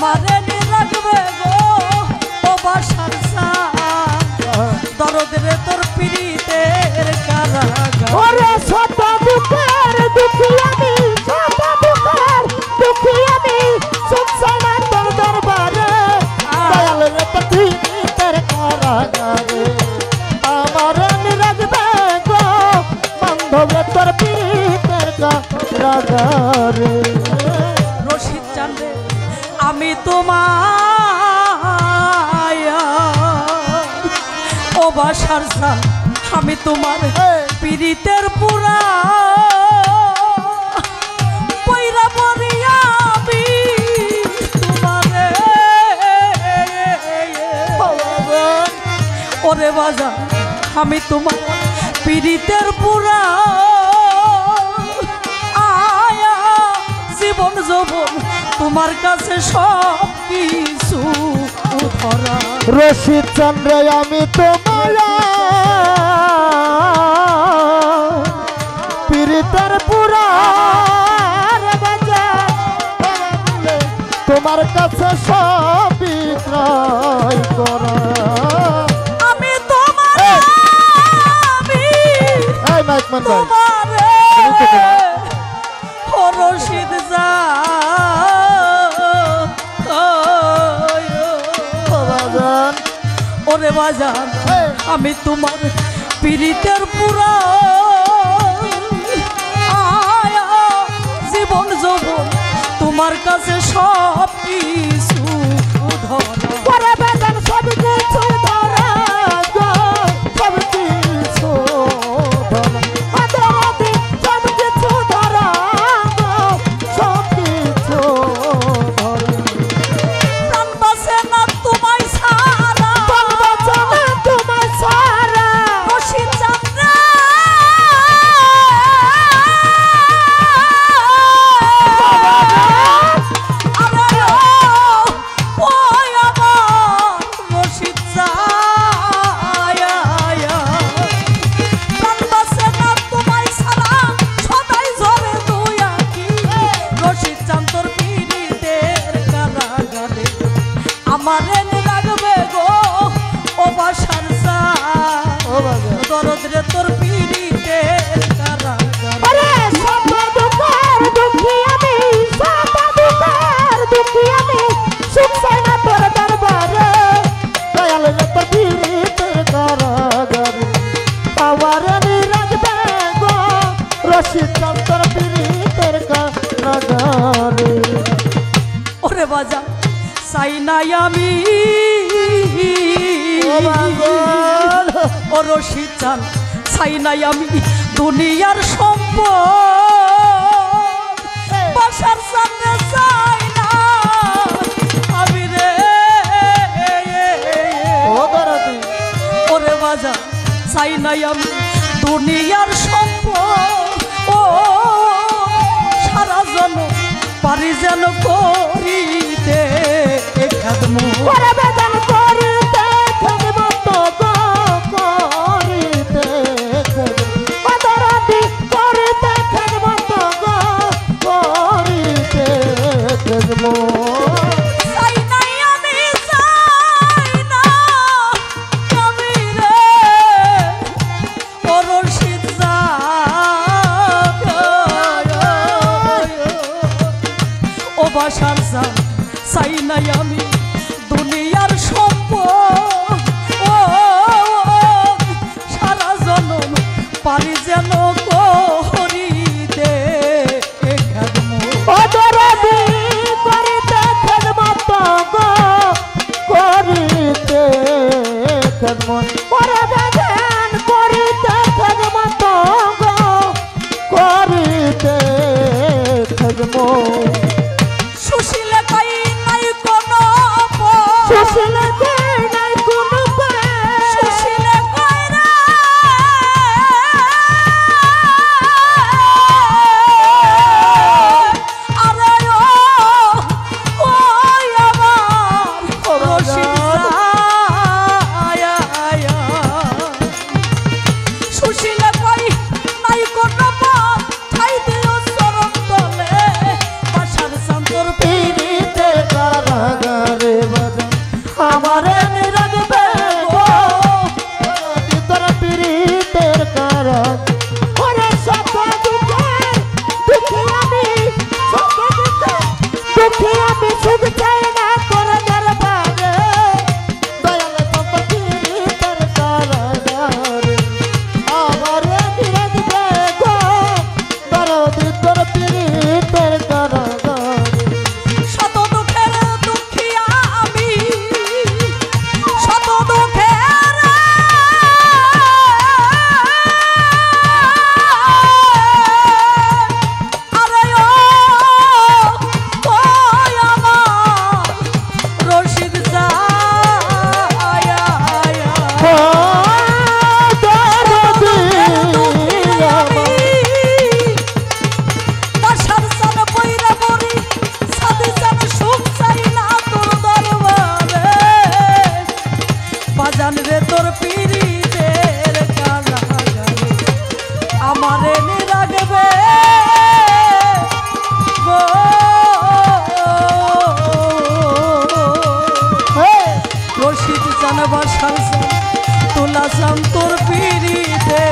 আমারে রাখবে গো ও বাসার দরদের তোর পীড়িতের কারাগার। ওরে শত দুঃখের দুঃখী আমি, শত দুঃখের দুঃখী আমি, সুখ সানা তোর দরবারে, দয়াল রে তোর পীড়িতের কারাগারে। আমারে রাখবে গো বান্ধব রে তোর পীড়িতের কারাগারে। রশিদ চান রে আমি তোমায় ও বাসার আমি তোমার পীড়িতের পুরা পয়রা মরিয়া আমি তোমারে ওরে বাজা আমি তোমার পীড়িতের পুরা আয়া জীবন যৌবন তোমার কাছে সব কিছু ধরা। রশিদ চন্দ্র আমি তোমার পীড়িতের পুরা তোমার কাছে সব বিক্রয় করা। আমি তোমার রশিদ ওরে বাজান আমি তোমার পীড়িতের পুরা আয়া জীবন যৌবন তোমার কাছে সব কিছু ধরা। সব কিছু ধরা গো, সব কিছু ধরা, সব কিছু ধরা গো, সব কিছু ধরা। প্রাণ বাঁচে না তোমায় ছাড়া, প্রাণ বাঁচে না তোমায় ছাড়া, রশিদ চন্দ্র আমারে লাগবে গো ও বাসার দরদরে তোর পীড়িতের কারাগার। আরে সব দুঃখের দুঃখী আমি, সব দুঃখের দুঃখী আমি, সুখ চাই না তোর দরবারে, দয়াল রে তোর পীড়িতের কারাগারে। পাওয়ারে রাখবে গো রশিদ তোর পীড়িতের কারাগারে। ওরে বাজা চাই নাই আমি ও রশিদ চান চাই নাই আমি দুনিয়ার সম্পদ, বাসার সামনে চাই না আমি রে ওরে বাজা চাই নাই আমি দুনিয়ার সম্পদ। ও সারা জন পারি যেন করিতে ওরে বেদন করিতে খেদমত গো, করিতে বদরাতি করিতে খেদমত গো, করিতে খেদমত। চাই নাই আমি চাই না আমি রে ও রশিদ ও বাসার চাই নাই আমি দুনিয়ার সম্পদ। ও সারা জনম পারি যেন করিতে বদরাতি করিতে খেদমত গো, করিতে খেদমত। ওরে বেদন করিতে খেদমত গো, করিতে খেদমত। সুশীলে কই নাই কোনো সুশীলে কই নাই কোনো সুশীলে কই রে আরে ও আমার রশিদ সুশীলে কই নাই কোনো ঠাই দিও চরণ তলে দুঃখী আমি সুখ চাই না তোর দরবারে দয়াল তোর পীড়িতের কারাগারে আমারে ফিরে দিবে গো দরদি তোর পীড়িতের কারাগারে শত দুঃখের দুঃখিয়া আমি শত দুঃখের আরে ও ওই আমার রশিদ জায়া দরদি আমি বাসার সান পয়রা মরি সাথে সান সুখ চাই না তোর দরবারে বাজান রে তোর পীড়িতের কারাগারে আমারে নে রাখবে গো রশিদ জান বাসার সান তোলা সান তোর পীড়িতের